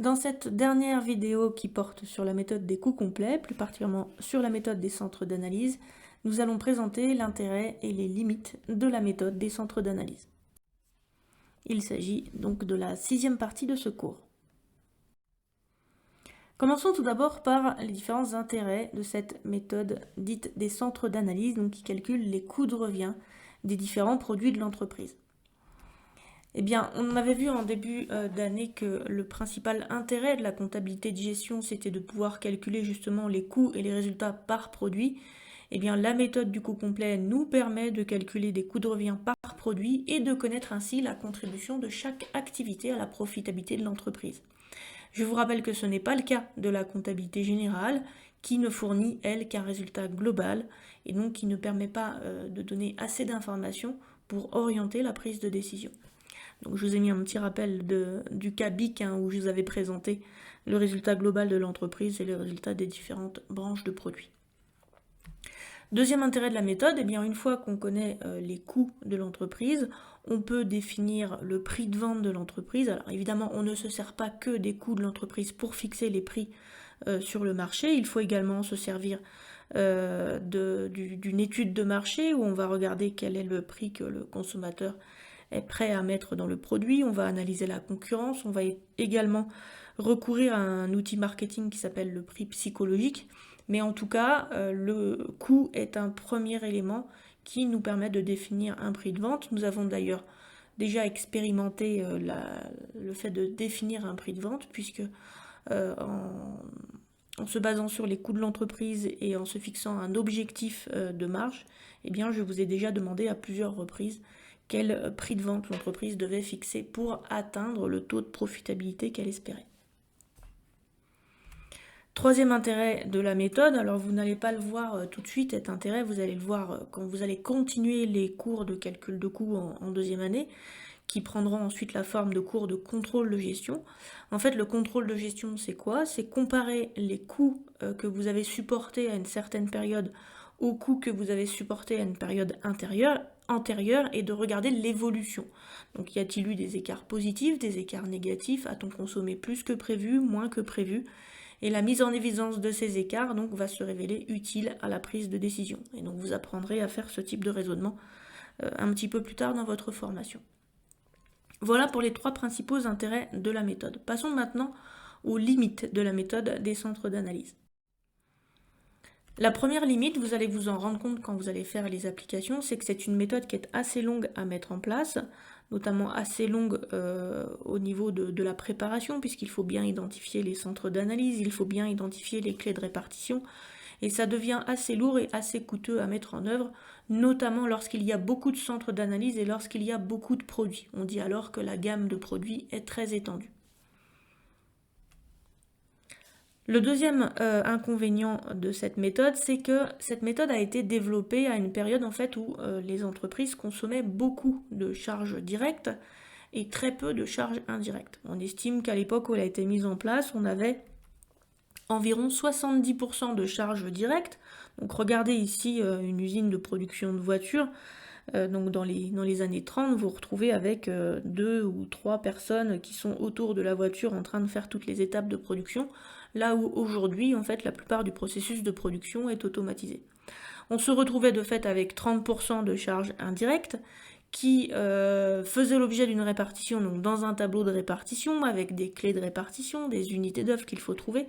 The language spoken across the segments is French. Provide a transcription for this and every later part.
Dans cette dernière vidéo qui porte sur la méthode des coûts complets, plus particulièrement sur la méthode des centres d'analyse, nous allons présenter l'intérêt et les limites de la méthode des centres d'analyse. Il s'agit donc de la 6e partie de ce cours. Commençons tout d'abord par les différents intérêts de cette méthode dite des centres d'analyse, donc qui calcule les coûts de revient des différents produits de l'entreprise. Eh bien, on avait vu en début d'année que le principal intérêt de la comptabilité de gestion, c'était de pouvoir calculer justement les coûts et les résultats par produit. Eh bien, la méthode du coût complet nous permet de calculer des coûts de revient par produit et de connaître ainsi la contribution de chaque activité à la profitabilité de l'entreprise. Je vous rappelle que ce n'est pas le cas de la comptabilité générale, qui ne fournit, elle, qu'un résultat global et donc qui ne permet pas de donner assez d'informations pour orienter la prise de décision. Donc je vous ai mis un petit rappel du cas BIC où je vous avais présenté le résultat global de l'entreprise et le résultat des différentes branches de produits. Deuxième intérêt de la méthode, eh bien une fois qu'on connaît les coûts de l'entreprise, on peut définir le prix de vente de l'entreprise. Alors évidemment, on ne se sert pas que des coûts de l'entreprise pour fixer les prix sur le marché. Il faut également se servir d'une étude de marché où on va regarder quel est le prix que le consommateur est prêt à mettre dans le produit, on va analyser la concurrence, on va également recourir à un outil marketing qui s'appelle le prix psychologique, mais en tout cas, le coût est un premier élément qui nous permet de définir un prix de vente. Nous avons d'ailleurs déjà expérimenté le fait de définir un prix de vente, puisque en se basant sur les coûts de l'entreprise et en se fixant un objectif de marge, eh bien, je vous ai déjà demandé à plusieurs reprises quel prix de vente l'entreprise devait fixer pour atteindre le taux de profitabilité qu'elle espérait. Troisième intérêt de la méthode, alors vous n'allez pas le voir tout de suite, cet intérêt, vous allez le voir quand vous allez continuer les cours de calcul de coûts en deuxième année, qui prendront ensuite la forme de cours de contrôle de gestion. En fait, le contrôle de gestion, c'est quoi? C'est comparer les coûts que vous avez supportés à une certaine période aux coûts que vous avez supportés à une période antérieure et de regarder l'évolution. Donc, y a-t-il eu des écarts positifs, des écarts négatifs? A-t-on consommé plus que prévu, moins que prévu? Et la mise en évidence de ces écarts donc, va se révéler utile à la prise de décision. Et donc, vous apprendrez à faire ce type de raisonnement un petit peu plus tard dans votre formation. Voilà pour les 3 principaux intérêts de la méthode. Passons maintenant aux limites de la méthode des centres d'analyse. La première limite, vous allez vous en rendre compte quand vous allez faire les applications, c'est que c'est une méthode qui est assez longue à mettre en place, notamment assez longue au niveau de la préparation, puisqu'il faut bien identifier les centres d'analyse, il faut bien identifier les clés de répartition, et ça devient assez lourd et assez coûteux à mettre en œuvre, notamment lorsqu'il y a beaucoup de centres d'analyse et lorsqu'il y a beaucoup de produits. On dit alors que la gamme de produits est très étendue. Le deuxième inconvénient de cette méthode, c'est que cette méthode a été développée à une période en fait où les entreprises consommaient beaucoup de charges directes et très peu de charges indirectes. On estime qu'à l'époque où elle a été mise en place, on avait environ 70% de charges directes. Donc regardez ici une usine de production de voitures. Donc dans les années 30, vous vous retrouvez avec 2 ou 3 personnes qui sont autour de la voiture en train de faire toutes les étapes de production, là où aujourd'hui, en fait, la plupart du processus de production est automatisé. On se retrouvait de fait avec 30% de charges indirectes qui faisaient l'objet d'une répartition donc dans un tableau de répartition avec des clés de répartition, des unités d'œuvre qu'il faut trouver.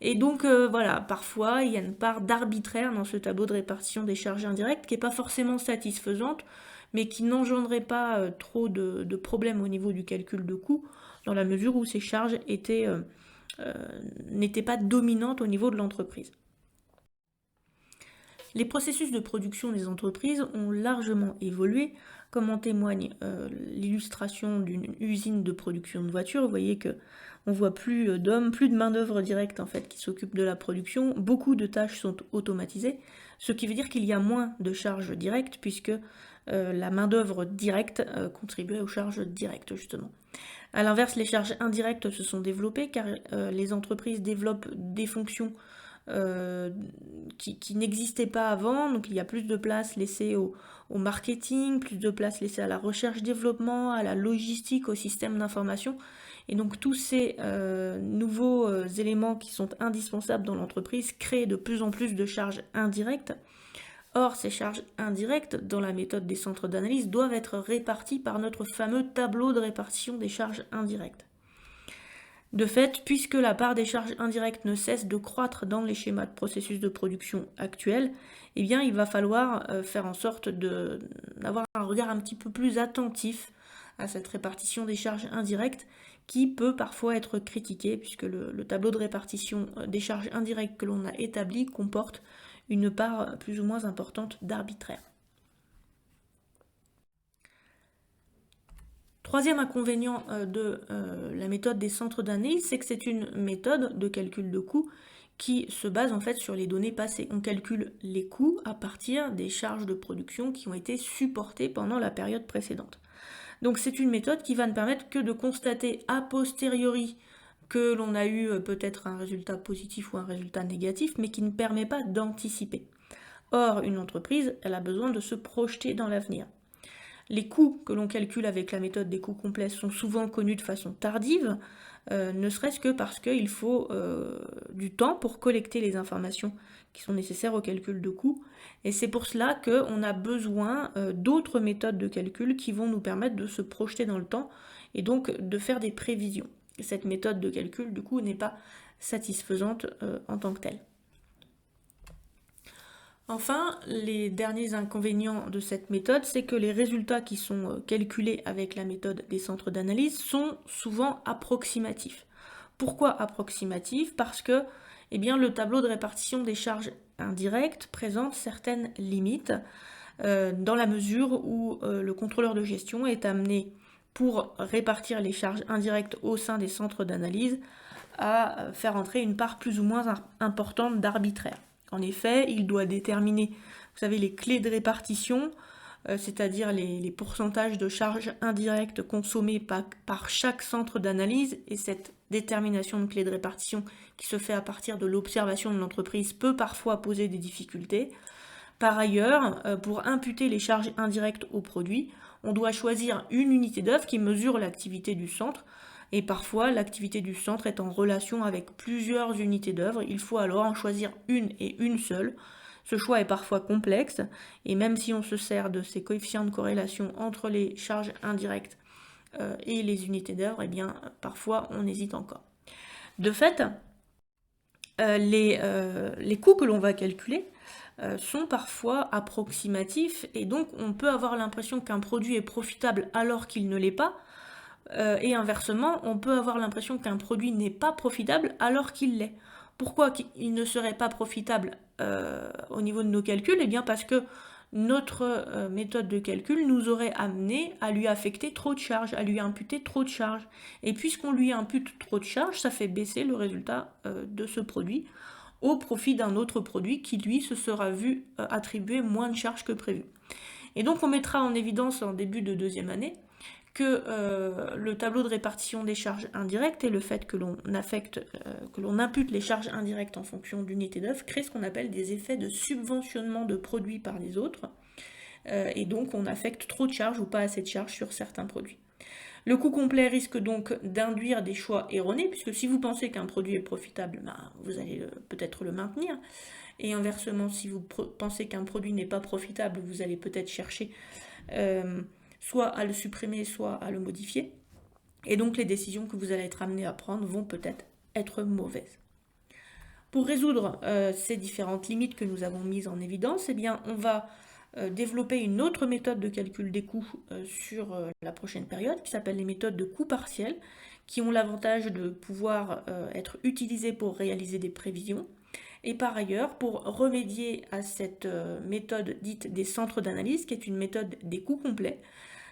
Et donc voilà, parfois il y a une part d'arbitraire dans ce tableau de répartition des charges indirectes qui n'est pas forcément satisfaisante, mais qui n'engendrait pas trop de problèmes au niveau du calcul de coûts, dans la mesure où ces charges n'étaient pas dominantes au niveau de l'entreprise. Les processus de production des entreprises ont largement évolué, comme en témoigne l'illustration d'une usine de production de voitures. Vous voyez que on voit plus d'hommes, plus de main-d'œuvre directe en fait qui s'occupe de la production. Beaucoup de tâches sont automatisées, ce qui veut dire qu'il y a moins de charges directes puisque la main-d'œuvre directe contribuait aux charges directes justement. A l'inverse, les charges indirectes se sont développées car les entreprises développent des fonctions qui n'existaient pas avant. Donc il y a plus de place laissée au marketing, plus de place laissée à la recherche-développement, à la logistique, au système d'information. Et donc tous ces nouveaux éléments qui sont indispensables dans l'entreprise créent de plus en plus de charges indirectes. Or, ces charges indirectes, dans la méthode des centres d'analyse, doivent être réparties par notre fameux tableau de répartition des charges indirectes. De fait, puisque la part des charges indirectes ne cesse de croître dans les schémas de processus de production actuels, eh bien, il va falloir faire en sorte d'avoir un regard un petit peu plus attentif à cette répartition des charges indirectes qui peut parfois être critiquée puisque le tableau de répartition des charges indirectes que l'on a établi comporte une part plus ou moins importante d'arbitraire. Troisième inconvénient de la méthode des centres d'analyse, c'est que c'est une méthode de calcul de coûts qui se base en fait sur les données passées. On calcule les coûts à partir des charges de production qui ont été supportées pendant la période précédente. Donc c'est une méthode qui va ne permettre que de constater a posteriori que l'on a eu peut-être un résultat positif ou un résultat négatif, mais qui ne permet pas d'anticiper. Or, une entreprise, elle a besoin de se projeter dans l'avenir. Les coûts que l'on calcule avec la méthode des coûts complets sont souvent connus de façon tardive, ne serait-ce que parce qu'il faut du temps pour collecter les informations qui sont nécessaires au calcul de coûts. Et c'est pour cela qu'on a besoin d'autres méthodes de calcul qui vont nous permettre de se projeter dans le temps et donc de faire des prévisions. Cette méthode de calcul, du coup, n'est pas satisfaisante en tant que telle. Enfin, les derniers inconvénients de cette méthode, c'est que les résultats qui sont calculés avec la méthode des centres d'analyse sont souvent approximatifs. Pourquoi approximatifs? Parce que le tableau de répartition des charges indirectes présente certaines limites dans la mesure où le contrôleur de gestion est amené, pour répartir les charges indirectes au sein des centres d'analyse, à faire entrer une part plus ou moins importante d'arbitraire. En effet, il doit déterminer, vous savez, les clés de répartition, c'est-à-dire les pourcentages de charges indirectes consommées par chaque centre d'analyse, et cette détermination de clés de répartition qui se fait à partir de l'observation de l'entreprise peut parfois poser des difficultés. Par ailleurs, pour imputer les charges indirectes au produit, on doit choisir une unité d'œuvre qui mesure l'activité du centre, et parfois l'activité du centre est en relation avec plusieurs unités d'œuvre. Il faut alors en choisir une et une seule. Ce choix est parfois complexe, et même si on se sert de ces coefficients de corrélation entre les charges indirectes et les unités d'œuvre, parfois on hésite encore. De fait, les coûts que l'on va calculer sont parfois approximatifs, et donc on peut avoir l'impression qu'un produit est profitable alors qu'il ne l'est pas, et inversement, on peut avoir l'impression qu'un produit n'est pas profitable alors qu'il l'est. Pourquoi il ne serait pas profitable au niveau de nos calculs? Parce que notre méthode de calcul nous aurait amené à lui affecter trop de charges, à lui imputer trop de charges. Et puisqu'on lui impute trop de charges, ça fait baisser le résultat de ce produit au profit d'un autre produit qui, lui, se sera vu attribuer moins de charges que prévu. Et donc on mettra en évidence en début de deuxième année que le tableau de répartition des charges indirectes et le fait que l'on impute les charges indirectes en fonction d'unités d'œuvre crée ce qu'on appelle des effets de subventionnement de produits par les autres, et donc on affecte trop de charges ou pas assez de charges sur certains produits. Le coût complet risque donc d'induire des choix erronés, puisque si vous pensez qu'un produit est profitable, vous allez peut-être le maintenir, et inversement, si vous pensez qu'un produit n'est pas profitable, vous allez peut-être chercher soit à le supprimer, soit à le modifier. Et donc les décisions que vous allez être amené à prendre vont peut-être être mauvaises. Pour résoudre ces différentes limites que nous avons mises en évidence, on va développer une autre méthode de calcul des coûts sur la prochaine période, qui s'appelle les méthodes de coûts partiels, qui ont l'avantage de pouvoir être utilisées pour réaliser des prévisions. Et par ailleurs, pour remédier à cette méthode dite des centres d'analyse, qui est une méthode des coûts complets,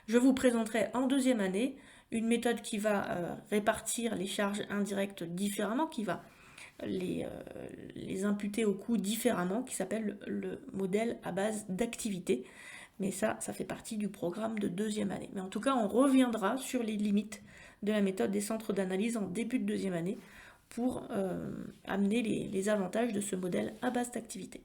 je vous présenterai en deuxième année une méthode qui va répartir les charges indirectes différemment, qui va les imputer aux coûts différemment, qui s'appelle le modèle à base d'activité. Mais ça fait partie du programme de deuxième année. Mais en tout cas, on reviendra sur les limites de la méthode des centres d'analyse en début de deuxième année pour amener les avantages de ce modèle à base d'activité.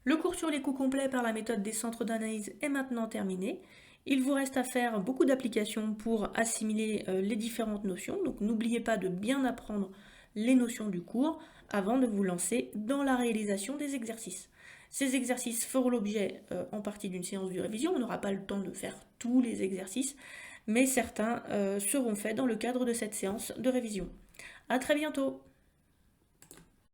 Le cours sur les coûts complets par la méthode des centres d'analyse est maintenant terminé. Il vous reste à faire beaucoup d'applications pour assimiler les différentes notions, donc n'oubliez pas de bien apprendre les notions du cours avant de vous lancer dans la réalisation des exercices. Ces exercices feront l'objet en partie d'une séance de révision, on n'aura pas le temps de faire tous les exercices, mais certains seront faits dans le cadre de cette séance de révision. À très bientôt!